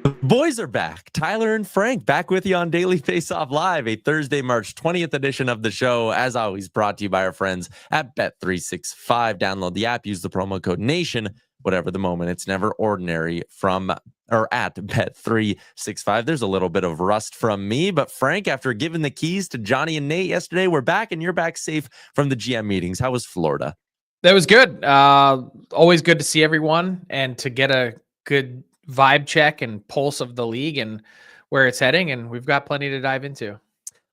The boys are back. Tyler and Frank back with you on Daily Faceoff Live, a Thursday, March 20th edition of the show. As always, brought to you by our friends at Bet365. Download the app, use the promo code NATION, whatever the moment. It's never ordinary from or at Bet365. There's a little bit of rust from me, but Frank, after giving the keys to Johnny and Nate yesterday, we're back and you're back safe from the GM meetings. How was Florida? That was good. Always good to see everyone and to get a good vibe check and pulse of the league and where it's heading. And we've got plenty to dive into.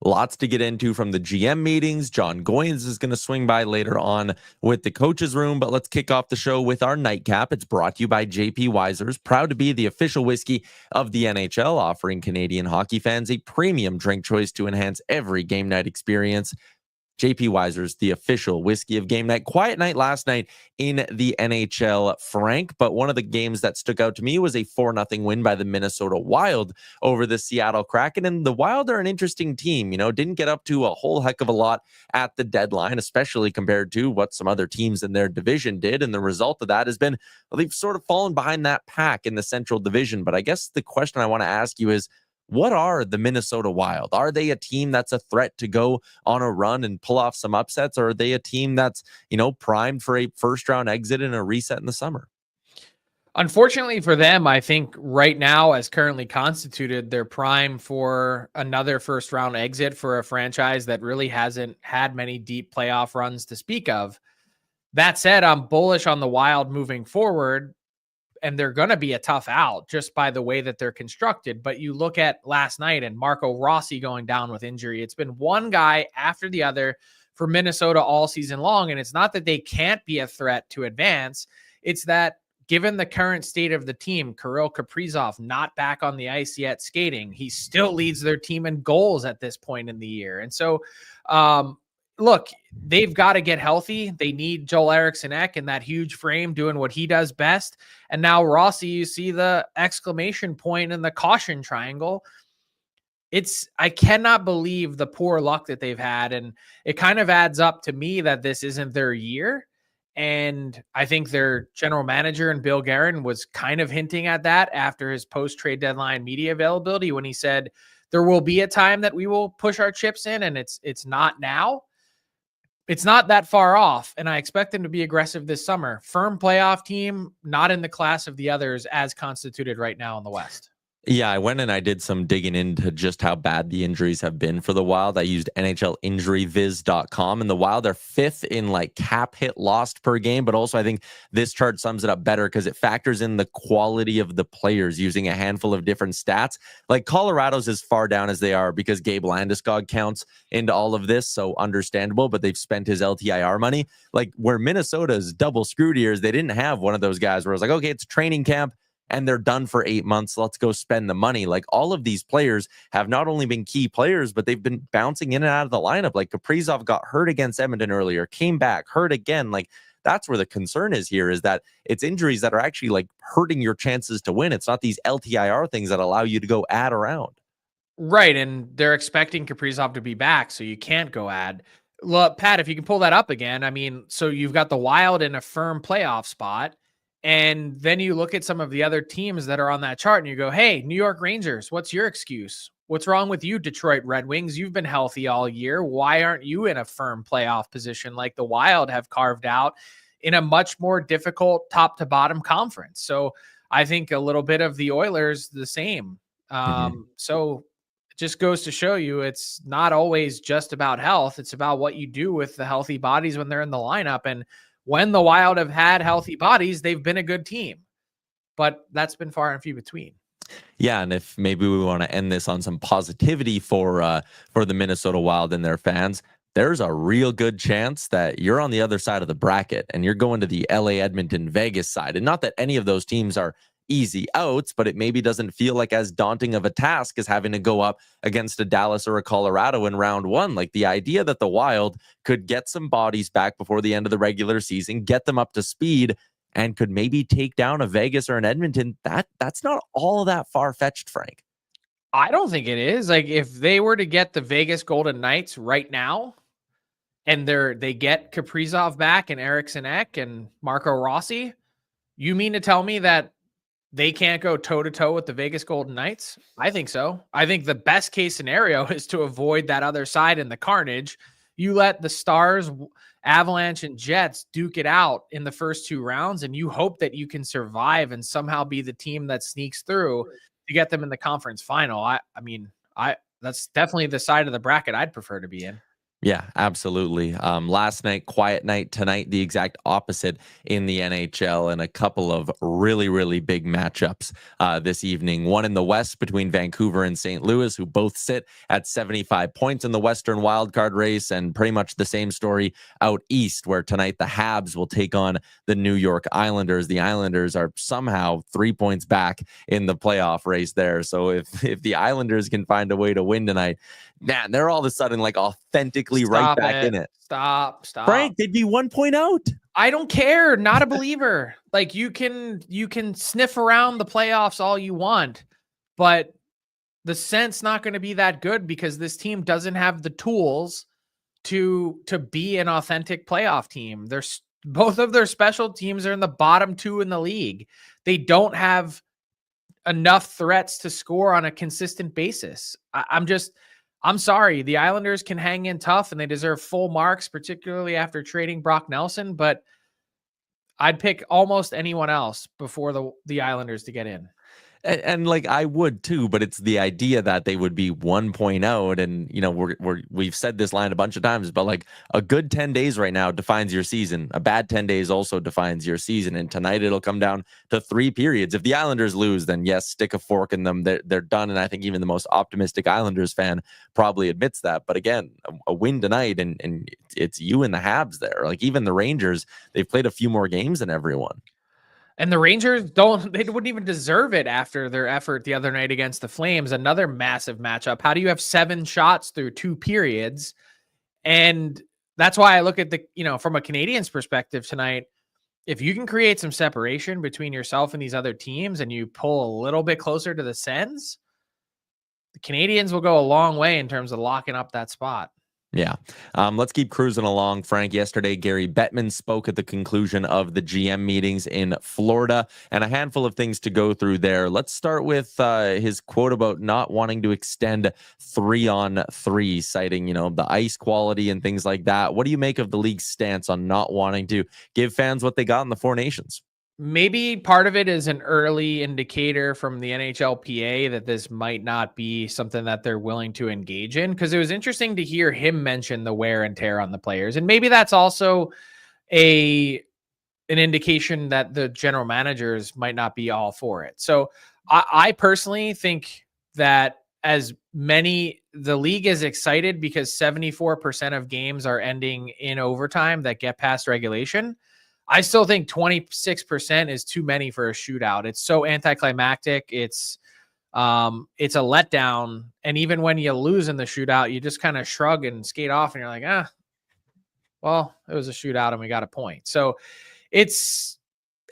Lots to get into from the GM meetings. Jon Goyens is going to swing by later on with the coaches room, but let's kick off the show with our nightcap. It's brought to you by JP Wiser's, proud to be the official whiskey of the NHL, offering Canadian hockey fans a premium drink choice to enhance every game night experience. JP Wiser's, the official whiskey of game night. Quiet night last night in the NHL, Frank, but one of the games that stuck out to me was a 4-0 win by the Minnesota Wild over the Seattle Kraken. And the Wild are an interesting team, didn't get up to a whole heck of a lot at the deadline, especially compared to what some other teams in their division did. And the result of that has been, well, they've sort of fallen behind that pack in the Central Division. But I guess the question I want to ask you is, what are the Minnesota Wild? Are they a team that's a threat to go on a run and pull off some upsets? Or are they a team that's, primed for a first-round exit and a reset in the summer? Unfortunately for them, I think right now, as currently constituted, they're prime for another first-round exit for a franchise that really hasn't had many deep playoff runs to speak of. That said, I'm bullish on the Wild moving forward, and they're going to be a tough out just by the way that they're constructed. But you look at last night and Marco Rossi going down with injury. It's been one guy after the other for Minnesota all season long. And it's not that they can't be a threat to advance. It's that given the current state of the team, Kirill Kaprizov not back on the ice yet skating, he still leads their team in goals at this point in the year. And so, look, they've got to get healthy. They need Joel Eriksson-Ek in that huge frame doing what he does best. And now Rossi, you see the exclamation point in the caution triangle. I cannot believe the poor luck that they've had. And it kind of adds up to me that this isn't their year. And I think their general manager and Bill Guerin was kind of hinting at that after his post-trade deadline media availability when he said, there will be a time that we will push our chips in, and it's not now. It's not that far off, and I expect them to be aggressive this summer. Firm playoff team, not in the class of the others as constituted right now in the West. Yeah, I went and I did some digging into just how bad the injuries have been for the Wild. I used NHLinjuryviz.com, and the Wild are fifth in cap hit lost per game. But also, I think this chart sums it up better because it factors in the quality of the players using a handful of different stats. Like Colorado's as far down as they are because Gabe Landeskog counts into all of this, so understandable. But they've spent his LTIR money. Like where Minnesota's double screwed here is they didn't have one of those guys where it's like, okay, it's training camp and they're done for 8 months. Let's go spend the money. Like all of these players have not only been key players, but they've been bouncing in and out of the lineup. Like Kaprizov got hurt against Edmonton earlier, came back, hurt again. Like that's where the concern is here, is that it's injuries that are actually hurting your chances to win. It's not these LTIR things that allow you to go add around. Right. And they're expecting Kaprizov to be back, so you can't go add. Look, Pat, if you can pull that up again, so you've got the Wild in a firm playoff spot. And then you look at some of the other teams that are on that chart and you go, hey, New York Rangers, what's your excuse? What's wrong with you, Detroit Red Wings? You've been healthy all year. Why aren't you in a firm playoff position like the Wild have carved out in a much more difficult top to bottom conference? So I think a little bit of the Oilers, the same. So it just goes to show you it's not always just about health. It's about what you do with the healthy bodies when they're in the lineup. And when the Wild have had healthy bodies, they've been a good team, but that's been far and few between. Yeah, and if maybe we want to end this on some positivity for the Minnesota Wild and their fans, there's a real good chance that you're on the other side of the bracket and you're going to the LA, Edmonton, Vegas side. And not that any of those teams are easy outs, but it maybe doesn't feel like as daunting of a task as having to go up against a Dallas or a Colorado in round one. Like the idea that the Wild could get some bodies back before the end of the regular season, get them up to speed, and could maybe take down a Vegas or an Edmonton, that's not all that far-fetched, Frank. I don't think it is. Like if they were to get the Vegas Golden Knights right now, and they get Kaprizov back and Eriksson-Ek and Marco Rossi, you mean to tell me that they can't go toe to toe with the Vegas Golden Knights? I think so. I think the best case scenario is to avoid that other side and the carnage. You let the Stars, Avalanche, and Jets duke it out in the first 2 rounds, and you hope that you can survive and somehow be the team that sneaks through to get them in the conference final. I mean, that's definitely the side of the bracket I'd prefer to be in. Yeah, absolutely. Last night, quiet night. Tonight, the exact opposite in the NHL, and a couple of really, really big matchups this evening. One in the West between Vancouver and St. Louis, who both sit at 75 points in the Western wildcard race, and pretty much the same story out east, where tonight the Habs will take on the New York Islanders. The Islanders are somehow 3 points back in the playoff race there. So if the Islanders can find a way to win tonight, man, they're all of a sudden like authentically right back in it. Stop. Frank, they'd be 1 point out. I don't care. Not a believer. Like you can sniff around the playoffs all you want, but the scent's not going to be that good because this team doesn't have the tools to be an authentic playoff team. There's both of their special teams are in the bottom 2 in the league. They don't have enough threats to score on a consistent basis. I'm sorry. The Islanders can hang in tough and they deserve full marks, particularly after trading Brock Nelson, but I'd pick almost anyone else before the Islanders to get in. And like I would too, but it's the idea that they would be 1 point out. And, you know, we've said this line a bunch of times, but like a good 10 days right now defines your season. A bad 10 days also defines your season. And tonight it'll come down to 3 periods. If the Islanders lose, then yes, stick a fork in them. They're done. And I think even the most optimistic Islanders fan probably admits that. But again, a win tonight and it's you and the Habs there. Like even the Rangers, they've played a few more games than everyone. And the Rangers they wouldn't even deserve it after their effort the other night against the Flames. Another massive matchup. How do you have 7 shots through 2 periods? And that's why I look at from a Canadiens perspective tonight, if you can create some separation between yourself and these other teams and you pull a little bit closer to the Sens, the Canadiens will go a long way in terms of locking up that spot. Yeah. Let's keep cruising along, Frank. Yesterday, Gary Bettman spoke at the conclusion of the GM meetings in Florida, and a handful of things to go through there. Let's start with his quote about not wanting to extend 3-on-3, citing, the ice quality and things like that. What do you make of the league's stance on not wanting to give fans what they got in the 4 Nations? Maybe part of it is an early indicator from the NHLPA that this might not be something that they're willing to engage in, because it was interesting to hear him mention the wear and tear on the players. And maybe that's also an indication that the general managers might not be all for it. So I personally think that the league is excited because 74% of games are ending in overtime that get past regulation. I still think 26% is too many for a shootout. It's so anticlimactic. It's a letdown. And even when you lose in the shootout, you just kind of shrug and skate off and you're like, well, it was a shootout and we got a point. So it's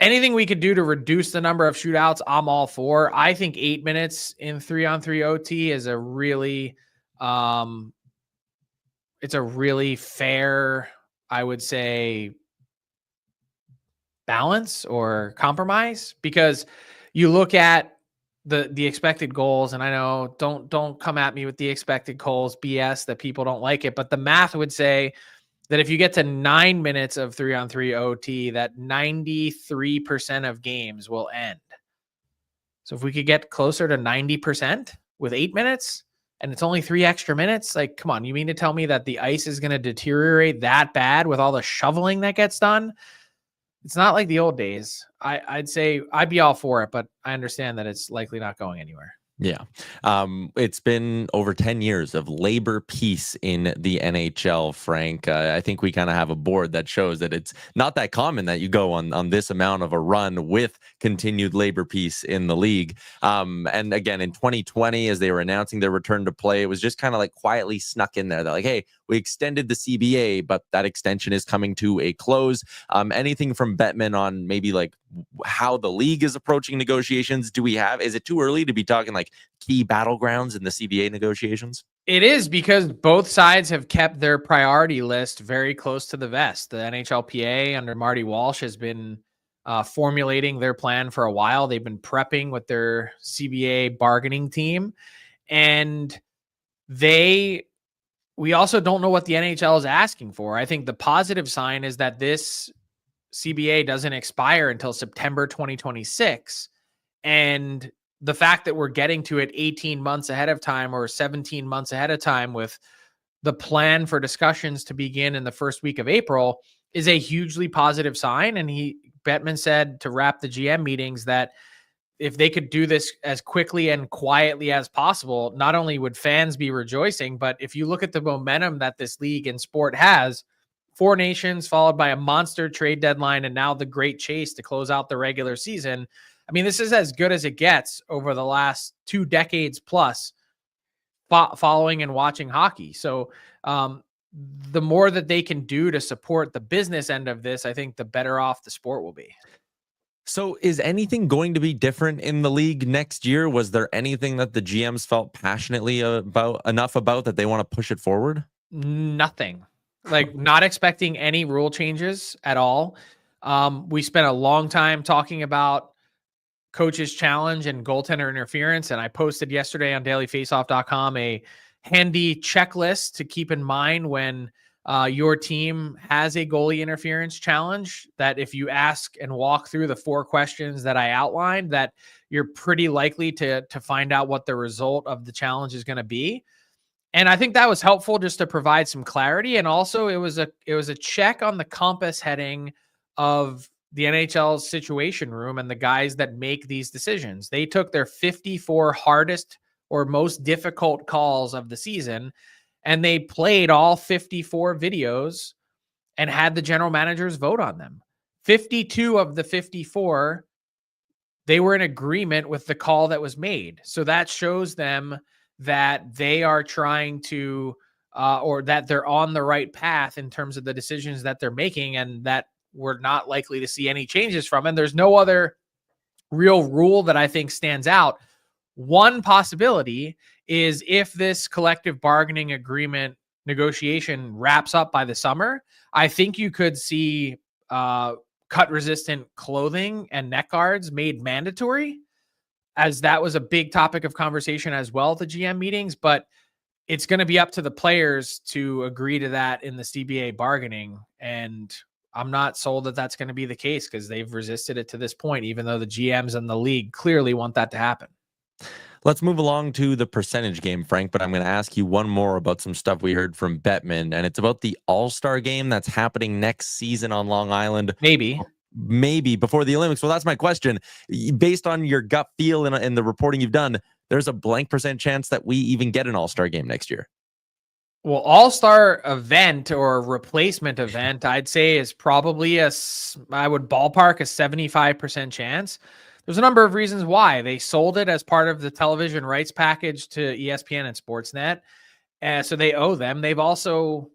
anything we could do to reduce the number of shootouts, I'm all for. I think 8 minutes in 3-on-3 OT is a really, it's a really fair, I would say, balance or compromise, because you look at the expected goals, and I know don't come at me with the expected goals BS that people don't like it, but the math would say that if you get to 9 minutes of 3-on-3 OT, that 93% of games will end. So if we could get closer to 90% with 8 minutes and it's only 3 extra minutes, like, come on, you mean to tell me that the ice is going to deteriorate that bad with all the shoveling that gets done? It's not like the old days. I'd say I'd be all for it, but I understand that it's likely not going anywhere. Yeah. It's been over 10 years of labor peace in the NHL, Frank. I think we kind of have a board that shows that it's not that common that you go on this amount of a run with continued labor peace in the league. And again, in 2020, as they were announcing their return to play, it was just kind of like quietly snuck in there. They're like, hey, we extended the CBA, but that extension is coming to a close. Anything from Bettman on maybe like how the league is approaching negotiations? Is it too early to be talking like key battlegrounds in the CBA negotiations? It is, because both sides have kept their priority list very close to the vest. The NHLPA under Marty Walsh has been formulating their plan for a while. They've been prepping with their CBA bargaining team, and we also don't know what the NHL is asking for. I think the positive sign is that this CBA doesn't expire until September 2026. And the fact that we're getting to it 18 months ahead of time or 17 months ahead of time with the plan for discussions to begin in the first week of April is a hugely positive sign. And Bettman said to wrap the GM meetings that if they could do this as quickly and quietly as possible, not only would fans be rejoicing, but if you look at the momentum that this league and sport has, 4 nations followed by a monster trade deadline and now the great chase to close out the regular season. I mean, this is as good as it gets over the last 2 decades plus following and watching hockey. So the more that they can do to support the business end of this, I think the better off the sport will be. So is anything going to be different in the league next year? Was there anything that the GMs felt passionately about that they want to push it forward? Nothing. Like, not expecting any rule changes at all. We spent a long time talking about coaches challenge and goaltender interference. And I posted yesterday on dailyfaceoff.com a handy checklist to keep in mind when your team has a goalie interference challenge, that if you ask and walk through the 4 questions that I outlined, that you're pretty likely to find out what the result of the challenge is going to be. And I think that was helpful just to provide some clarity. And also it was a check on the compass heading of the NHL's situation room and the guys that make these decisions. They took their 54 hardest or most difficult calls of the season, and they played all 54 videos and had the general managers vote on them. 52 of the 54, they were in agreement with the call that was made. So that shows them that they are trying to, or that they're on the right path in terms of the decisions that they're making, and that we're not likely to see any changes from. And there's no other real rule that I think stands out. One possibility is if this collective bargaining agreement negotiation wraps up by the summer, I think you could see cut resistant clothing and neck guards made mandatory, as that was a big topic of conversation as well at the GM meetings. But it's going to be up to the players to agree to that in the CBA bargaining. And I'm not sold that that's going to be the case, because they've resisted it to this point, even though the GMs and the league clearly want that to happen. Let's move along to the percentage game, Frank, but I'm going to ask you one more about some stuff we heard from Bettman, and it's about the All-Star game that's happening next season on Long Island. Maybe before the Olympics. Well, that's my question. Based on your gut feel and the reporting you've done, there's a blank % chance that we even get an All-Star game next year. Well, All-Star event or replacement event, I'd say is probably I would ballpark a 75% chance. There's a number of reasons why. They sold it as part of the television rights package to ESPN and Sportsnet. So they owe them. They've also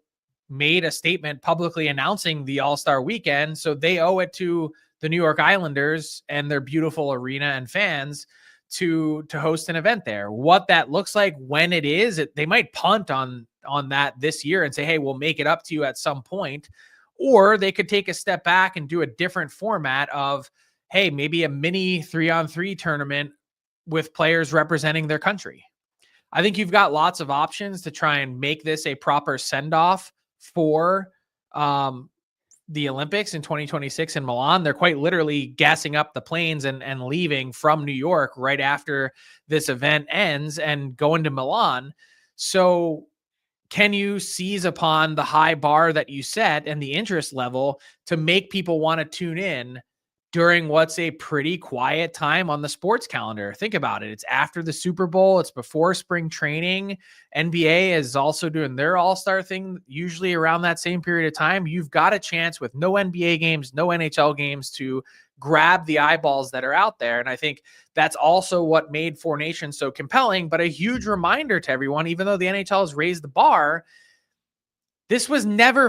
made a statement publicly announcing the All-Star weekend. So they owe it to the New York Islanders and their beautiful arena and fans to host an event there. What that looks like when it is, they might punt on that this year and say, hey, we'll make it up to you at some point. Or they could take a step back and do a different format of, hey, maybe a mini 3-on-3 tournament with players representing their country. I think you've got lots of options to try and make this a proper send-off for the Olympics in 2026 in Milan. They're quite literally gassing up the planes and leaving from New York right after this event ends and going to Milan. So can you seize upon the high bar that you set and the interest level to make people want to tune in during what's a pretty quiet time on the sports calendar? Think about it. It's after the Super Bowl. It's before spring training. NBA is also doing their All-Star thing, usually around that same period of time. You've got a chance with no NBA games, no NHL games, to grab the eyeballs that are out there. And I think that's also what made Four Nations so compelling. But a huge reminder to everyone, even though the NHL has raised the bar,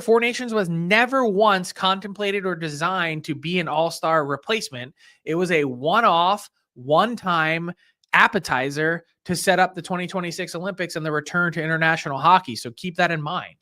Four Nations was never once contemplated or designed to be an all-star replacement. It was a one-off, one-time appetizer to set up the 2026 Olympics and the return to international hockey. So keep that in mind.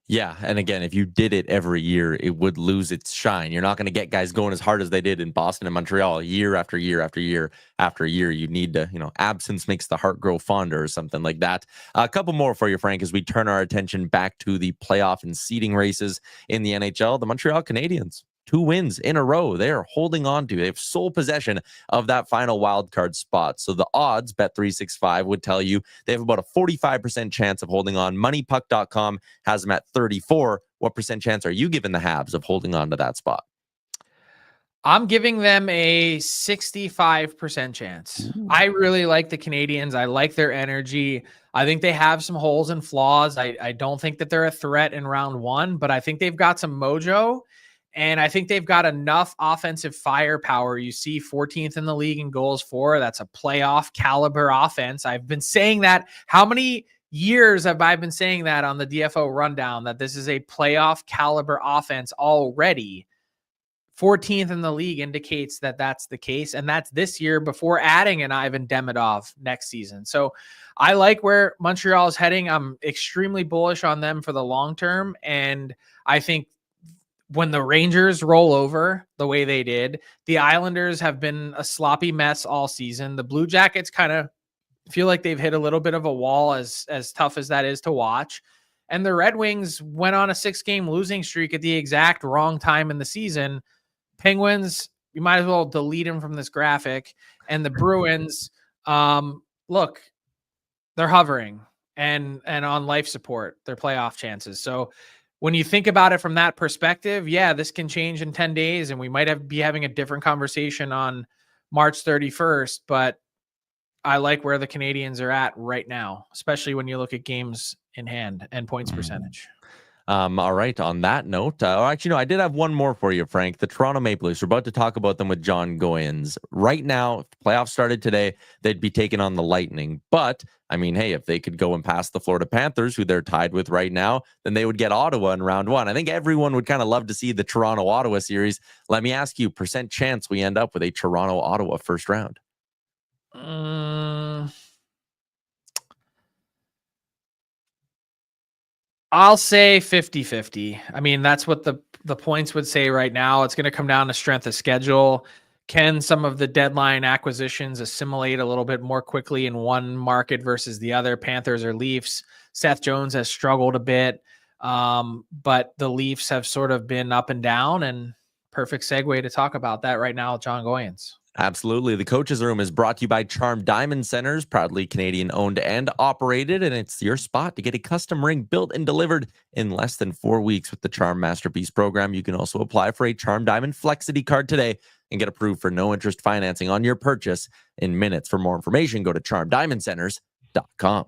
Yeah, and again, if you did it every year, it would lose its shine. You're not going to get guys going as hard as they did in Boston and Montreal year after year after year after year. You need to, absence makes the heart grow fonder or something like that. A couple more for you, Frank, as we turn our attention back to the playoff and seeding races in the NHL. The Montreal Canadiens, 2 wins in a row. They are holding on to. They have sole possession of that final wild card spot. So the odds, Bet365, would tell you they have about a 45% chance of holding on. MoneyPuck.com has them at 34. What percent chance are you giving the Habs of holding on to that spot? I'm giving them a 65% chance. Ooh. I really like the Canadians. I like their energy. I think they have some holes and flaws. I don't think that they're a threat in round one, but I think they've got some mojo. And I think they've got enough offensive firepower. You see 14th in the league in goals for. That's a playoff caliber offense. I've been saying that. How many years have I been saying that on the DFO rundown, that this is a playoff caliber offense already? 14th in the league indicates that that's the case. And that's this year before adding an Ivan Demidov next season. So I like where Montreal is heading. I'm extremely bullish on them for the long term. And I think when the Rangers roll over the way they did, the Islanders have been a sloppy mess all season. The Blue Jackets kind of feel like they've hit a little bit of a wall, as tough as that is to watch. And the Red Wings went on a 6-game losing streak at the exact wrong time in the season. Penguins, you might as well delete them from this graphic. And the Bruins, look, they're hovering and on life support, their playoff chances. So when you think about it from that perspective, yeah, this can change in 10 days and we might be having a different conversation on March 31st, but I like where the Canadians are at right now, especially when you look at games in hand and points percentage. All right. On that note, actually, no, I did have one more for you, Frank. The Toronto Maple Leafs. We're about to talk about them with Jon Goyens. Right now, if the playoffs started today, they'd be taking on the Lightning. But, I mean, hey, if they could go and pass the Florida Panthers, who they're tied with right now, then they would get Ottawa in round one. I think everyone would kind of love to see the Toronto-Ottawa series. Let me ask you, percent chance we end up with a Toronto-Ottawa first round? I'll say 50-50. I mean, that's what the points would say right now. It's going to come down to strength of schedule. Can some of the deadline acquisitions assimilate a little bit more quickly in one market versus the other? Panthers or Leafs. Seth Jones has struggled a bit, but the Leafs have sort of been up and down, and perfect segue to talk about that right now with Jon Goyens. Absolutely. The Coaches Room is brought to you by Charm Diamond Centers, proudly Canadian owned and operated, and it's your spot to get a custom ring built and delivered in less than 4 weeks with the Charm Masterpiece program. You can also apply for a Charm Diamond Flexity card today and get approved for no interest financing on your purchase in minutes. For more information, go to charmdiamondcenters.com.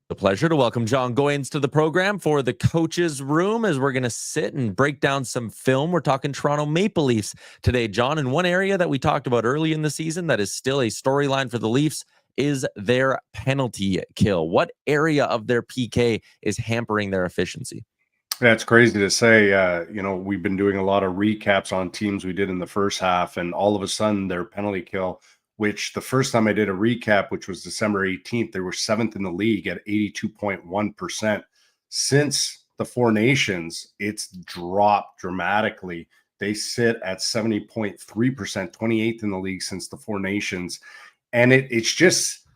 The pleasure to welcome Jon Goyens to the program for the Coaches Room, as we're going to sit and break down some film. We're talking Toronto Maple Leafs today, Jon. And one area that we talked about early in the season that is still a storyline for the Leafs is their penalty kill. What area of their PK is hampering their efficiency? That's crazy to say. We've been doing a lot of recaps on teams we did in the first half, and all of a sudden their penalty kill, which the first time I did a recap, which was December 18th, they were 7th in the league at 82.1%. Since the Four Nations, it's dropped dramatically. They sit at 70.3%, 28th in the league since the Four Nations. And it's just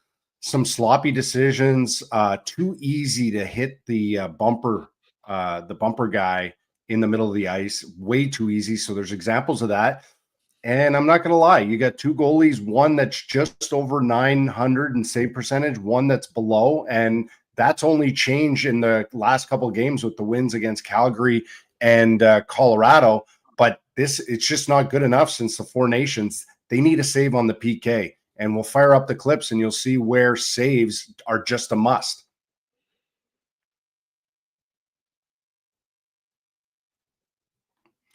some sloppy decisions, too easy to hit the bumper guy in the middle of the ice, way too easy. So there's examples of that. And I'm not going to lie, you got 2 goalies, one that's just over 900 in save percentage, one that's below. And that's only changed in the last couple of games with the wins against Calgary and Colorado. But it's just not good enough since the Four Nations. They need a save on the PK. And we'll fire up the clips and you'll see where saves are just a must.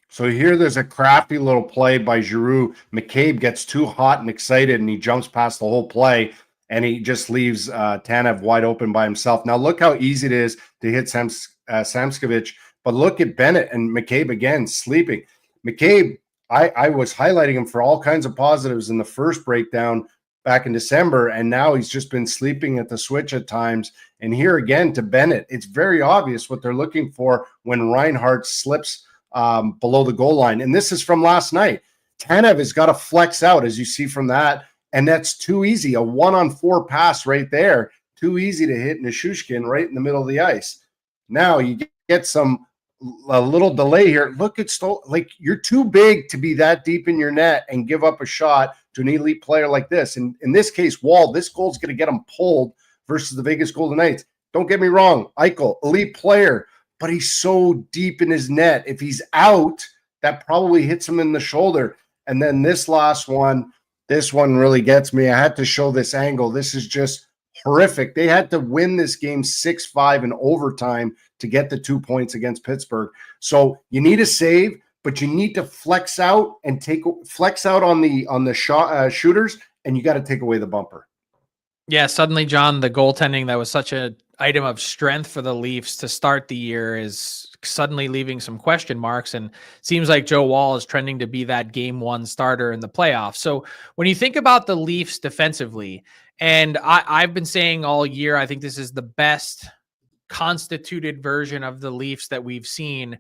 So here there's a crafty little play by Giroux. McCabe gets too hot and excited, and he jumps past the whole play, and he just leaves Tanev wide open by himself. Now look how easy it is to hit Samskovich, but look at Bennett and McCabe again, sleeping. McCabe, I was highlighting him for all kinds of positives in the first breakdown. back in December, and now he's just been sleeping at the switch at times. And here again to Bennett, it's very obvious what they're looking for when Reinhart slips below the goal line. And this is from last night. Tanev has got to flex out, as you see from that, and that's too easy. A 1-on-4 pass right there, too easy to hit Nichushkin right in the middle of the ice. Now you get a little delay here. Look at like you're too big to be that deep in your net and give up a shot to an elite player like this. And in this case, Wall, this goal's going to get him pulled versus the Vegas Golden Knights. Don't get me wrong, Eichel, elite player, but he's so deep in his net. If he's out, that probably hits him in the shoulder. And then this last one, this one really gets me. I had to show this angle. This is just horrific. They had to win this game 6-5 in overtime to get the 2 points against Pittsburgh. So you need a save, but you need to flex out and flex out on the shot shooters, and you got to take away the bumper. Yeah, suddenly, John, the goaltending that was such an item of strength for the Leafs to start the year is suddenly leaving some question marks, and seems like Joe Wall is trending to be that game one starter in the playoffs. So when you think about the Leafs defensively, and I've been saying all year, I think this is the best constituted version of the Leafs that we've seen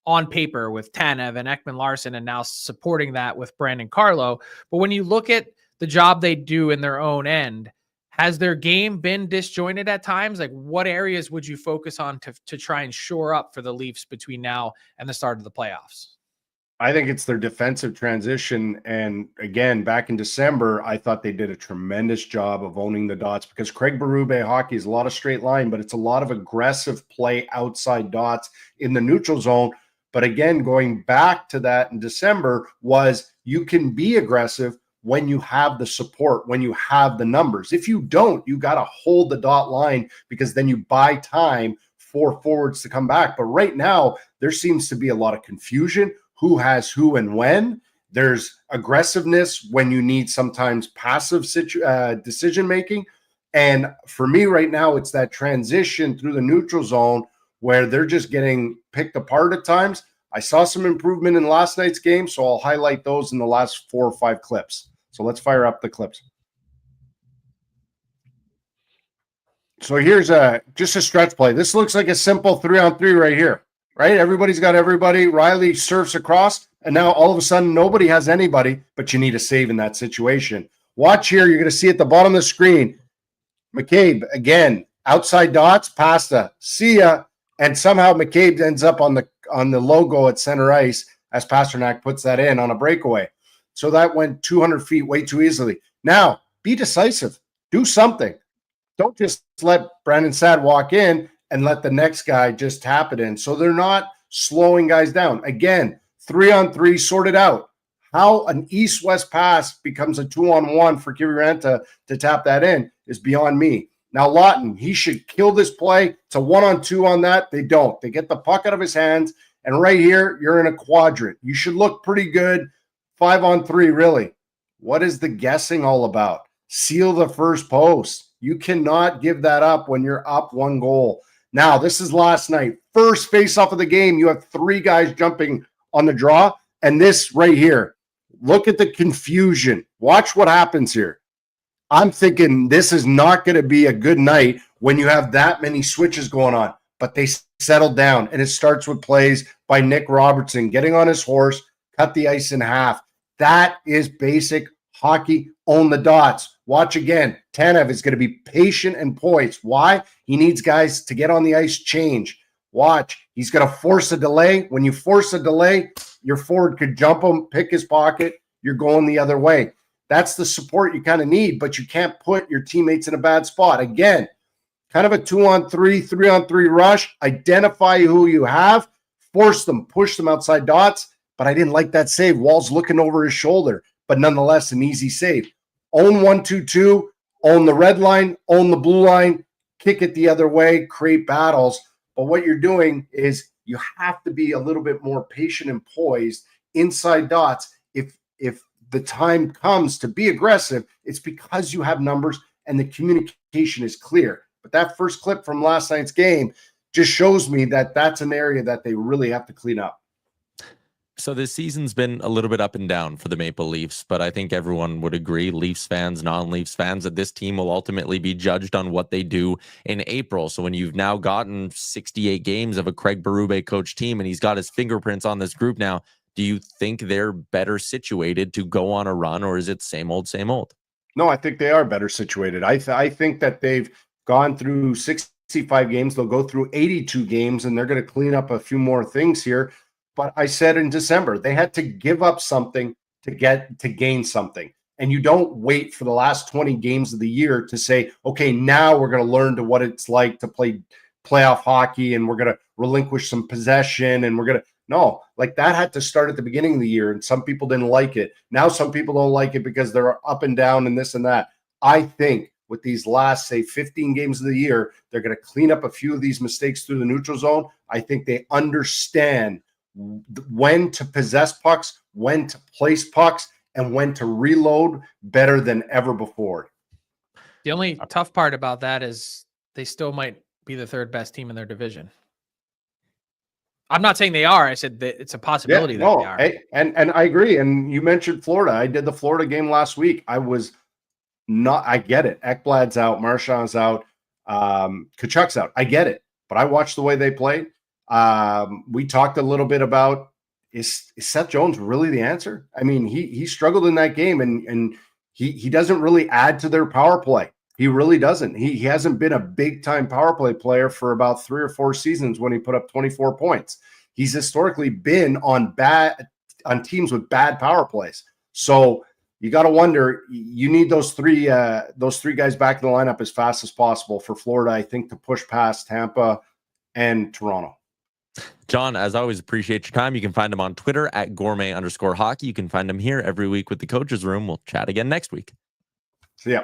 on paper with Tanev and Ekman-Larsson, and now supporting that with Brandon Carlo. But when you look at the job they do in their own end, has their game been disjointed at times? Like, what areas would you focus on to try and shore up for the Leafs between now and the start of the playoffs? I think it's their defensive transition. And again, back in December, I thought they did a tremendous job of owning the dots, because Craig Berube hockey is a lot of straight line, but it's a lot of aggressive play outside dots in the neutral zone. But again, going back to that in December was you can be aggressive when you have the support, when you have the numbers. If you don't, you got to hold the dot line, because then you buy time for forwards to come back. But right now, there seems to be a lot of confusion. Who has who and when? There's aggressiveness when you need sometimes passive decision-making. And for me right now, it's that transition through the neutral zone where they're just getting picked apart at times. I saw some improvement in last night's game, so I'll highlight those in the last 4 or 5 clips. So let's fire up the clips. So here's just a stretch play. This looks like a simple 3-on-3 right here, right? Everybody's got everybody. Riley surfs across, and now all of a sudden nobody has anybody, but you need a save in that situation. Watch here. You're going to see at the bottom of the screen, McCabe, again, outside dots, pasta, see ya, and somehow McCabe ends up on the logo at center ice as Pasternak puts that in on a breakaway. So that went 200 feet way too easily. Now, be decisive. Do something. Don't just let Brandon Saad walk in and let the next guy just tap it in. So they're not slowing guys down. Again, 3-on-3 sorted out. How an east-west pass becomes a 2-on-1 for Kiviranta to tap that in is beyond me. Now, Lawton, he should kill this play. It's a 1-on-2 on that. They don't. They get the puck out of his hands, and right here, you're in a quadrant. You should look pretty good. 5-on-3, really. What is the guessing all about? Seal the first post. You cannot give that up when you're up 1 goal. Now, this is last night. First face-off of the game, you have 3 guys jumping on the draw, and this right here. Look at the confusion. Watch what happens here. I'm thinking this is not going to be a good night when you have that many switches going on, but they settled down, and it starts with plays by Nick Robertson getting on his horse, cut the ice in half. That is basic hockey. Own the dots. Watch again. Tanev is going to be patient and poised. Why? He needs guys to get on the ice, change. Watch. He's going to force a delay. When you force a delay, your forward could jump him, pick his pocket. You're going the other way. That's the support you kind of need, but you can't put your teammates in a bad spot. Again, kind of a 2-on-3, 3-on-3 rush. Identify who you have. Force them. Push them outside dots. But I didn't like that save. Wall's looking over his shoulder, but nonetheless, an easy save. Own 1-2-2, own the red line, own the blue line, kick it the other way, create battles. But what you're doing is you have to be a little bit more patient and poised inside dots. If the time comes to be aggressive, it's because you have numbers and the communication is clear. But that first clip from last night's game just shows me that that's an area that they really have to clean up. So this season's been a little bit up and down for the Maple Leafs, but I think everyone would agree, Leafs fans, non-Leafs fans, that this team will ultimately be judged on what they do in April. So when you've now gotten 68 games of a Craig Berube coach team and he's got his fingerprints on this group now, do you think they're better situated to go on a run, or is it same old, same old? No, I think they are better situated. I think that they've gone through 65 games. They'll go through 82 games, and they're going to clean up a few more things here. But I said in December, they had to give up something to gain something. And you don't wait for the last 20 games of the year to say, okay, now we're going to learn to what it's like to play playoff hockey, and we're going to relinquish some possession, and we're going to no, like that had to start at the beginning of the year, and some people didn't like it. Now some people don't like it because they're up and down and this and that. I think with these last, say, 15 games of the year, they're going to clean up a few of these mistakes through the neutral zone. I think they understand when to possess pucks, when to place pucks, and when to reload better than ever before. The only tough part about that is they still might be the third best team in their division. I'm not saying they are. I said that it's a possibility that they are. And I agree. And you mentioned Florida. I did the Florida game last week. I get it. Ekblad's out. Marchand's out. Kachuk's out. I get it. But I watched the way they played. We talked a little bit about, is Seth Jones really the answer? I mean, he struggled in that game, and he doesn't really add to their power play. He really doesn't. He hasn't been a big-time power play player for about 3 or 4 seasons when he put up 24 points. He's historically been on teams with bad power plays. So you got to wonder, you need those three guys back in the lineup as fast as possible for Florida, I think, to push past Tampa and Toronto. John, as always, appreciate your time. You can find him on Twitter at gourmet_hockey. You can find him here every week with the Coaches Room. We'll chat again next week. See ya.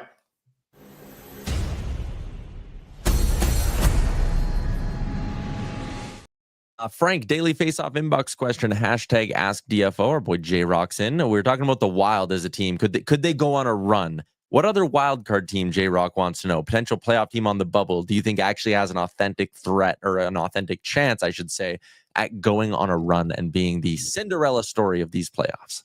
Frank, daily face-off inbox question, hashtag AskDFO. Our boy J-Rock's in. We were talking about the Wild as a team. Could they go on a run? What other wild card team, J-Rock wants to know? Potential playoff team on the bubble, do you think actually has an authentic threat, or an authentic chance, I should say, at going on a run and being the Cinderella story of these playoffs?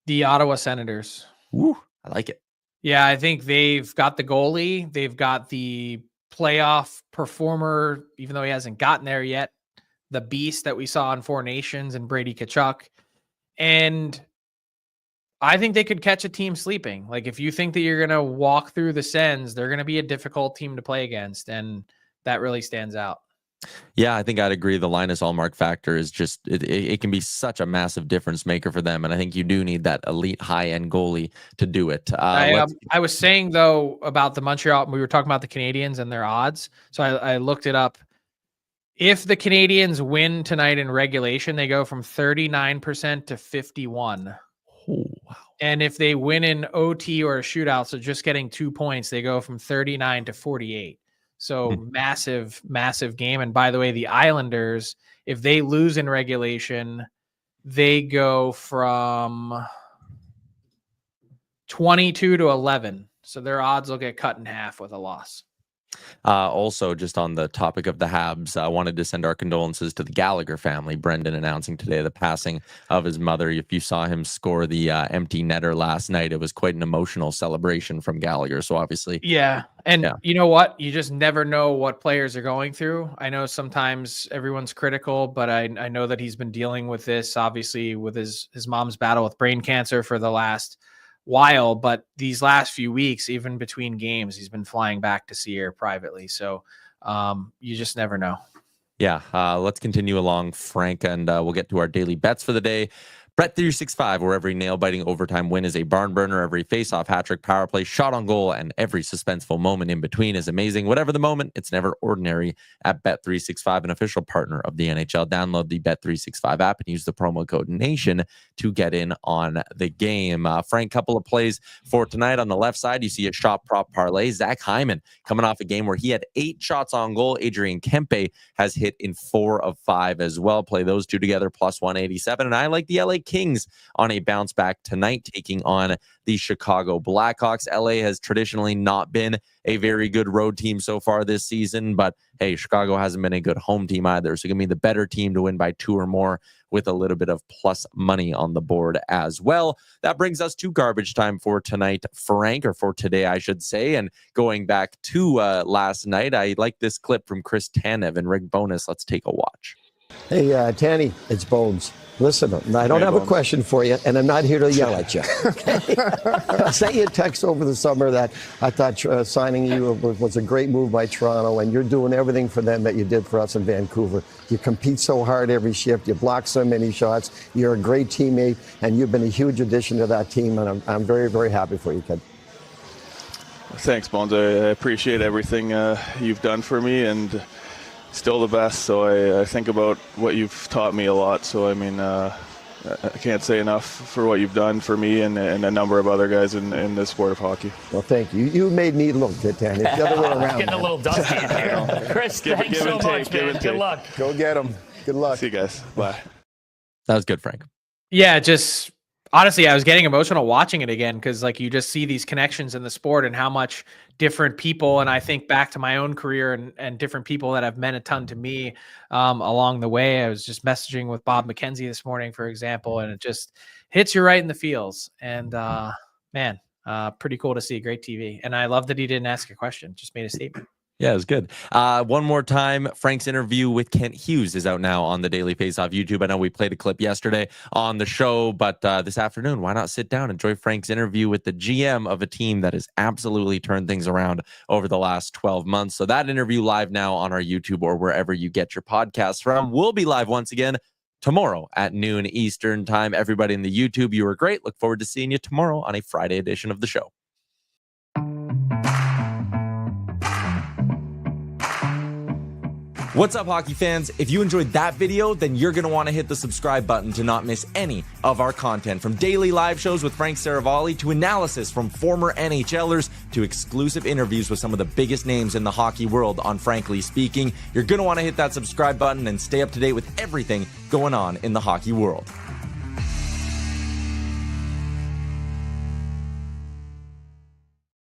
The Ottawa Senators. Woo, I like it. Yeah, I think they've got the goalie. They've got the playoff performer, even though he hasn't gotten there yet. The beast that we saw in Four Nations and Brady Tkachuk. And I think they could catch a team sleeping. Like, if you think that you're going to walk through the Sens, they're going to be a difficult team to play against. And that really stands out. Yeah, I think I'd agree. The Linus Ullmark factor is just, it can be such a massive difference maker for them. And I think you do need that elite high-end goalie to do it. I was saying, though, about the Montreal, we were talking about the Canadiens and their odds. So I looked it up. If the Canadiens win tonight in regulation, they go from 39% to 51%. Oh, wow. And if they win in OT or a shootout, so just getting 2 points, they go from 39 to 48. So massive, massive game. And by the way, the Islanders, if they lose in regulation, they go from 22 to 11. So their odds will get cut in half with a loss. Also, just on the topic of the Habs, I wanted to send our condolences to the Gallagher family. Brendan announcing today the passing of his mother. If you saw him score the empty netter last night, it was quite an emotional celebration from Gallagher. So obviously, yeah. And you know what? You just never know what players are going through. I know sometimes everyone's critical, but I know that he's been dealing with this, obviously, with his mom's battle with brain cancer for the last while, but these last few weeks, even between games, he's been flying back to see her privately. So you just never know. Yeah. Let's continue along, Frank, and we'll get to our daily bets for the day. Bet365, where every nail-biting overtime win is a barn burner, every face-off, hat-trick, power play, shot on goal, and every suspenseful moment in between is amazing. Whatever the moment, it's never ordinary at Bet365, an official partner of the NHL. Download the Bet365 app and use the promo code NATION to get in on the game. Frank, couple of plays for tonight. On the left side, you see a shot prop parlay. Zach Hyman coming off a game where he had 8 shots on goal. Adrian Kempe has hit in 4 of 5 as well. Play those two together, plus 187. And I like the LA Kings on a bounce back tonight, taking on the Chicago Blackhawks. LA has traditionally not been a very good road team so far this season, but hey, Chicago hasn't been a good home team either. So give me the better team to win by 2 or more with a little bit of plus money on the board as well. That brings us to garbage time for tonight, Frank, or for today, I should say. And going back to last night, I like this clip from Chris Tanev and Rick Bowness. Let's take a watch. Hey, Tanny, it's Bones. Listen, I don't have a question for you, and I'm not here to yell at you. Okay? I sent you a text over the summer that I thought signing you was a great move by Toronto, and you're doing everything for them that you did for us in Vancouver. You compete so hard every shift. You block so many shots. You're a great teammate, and you've been a huge addition to that team, and I'm very, very happy for you, kid. Thanks, Bones. I appreciate everything you've done for me, and still the best. So I think about what you've taught me a lot. So I mean, I can't say enough for what you've done for me and a number of other guys in the sport of hockey. Well, thank you. You made me look good, Tanny. It's the other way around. Getting a little dusty in here. Chris, thanks so much, man. Good luck. Go get him. Good luck. See you guys. Bye. That was good, Frank. Yeah, just honestly, I was getting emotional watching it again because like you just see these connections in the sport and how much different people, and I think back to my own career and different people that have meant a ton to me along the way. I was just messaging with Bob McKenzie this morning, for example, and it just hits you right in the feels. And man, pretty cool to see. Great TV. And I love that he didn't ask a question, just made a statement. Yeah, it was good. One more time, Frank's interview with Kent Hughes is out now on the Daily Faceoff YouTube. I know we played a clip yesterday on the show, but this afternoon, why not sit down and enjoy Frank's interview with the GM of a team that has absolutely turned things around over the last 12 months. So that interview live now on our YouTube or wherever you get your podcasts from. We'll be live once again tomorrow at noon Eastern time. Everybody in the YouTube, you were great. Look forward to seeing you tomorrow on a Friday edition of the show. What's up, hockey fans? If you enjoyed that video, then you're going to want to hit the subscribe button to not miss any of our content. From daily live shows with Frank Seravalli to analysis from former NHLers to exclusive interviews with some of the biggest names in the hockey world on Frankly Speaking. You're going to want to hit that subscribe button and stay up to date with everything going on in the hockey world.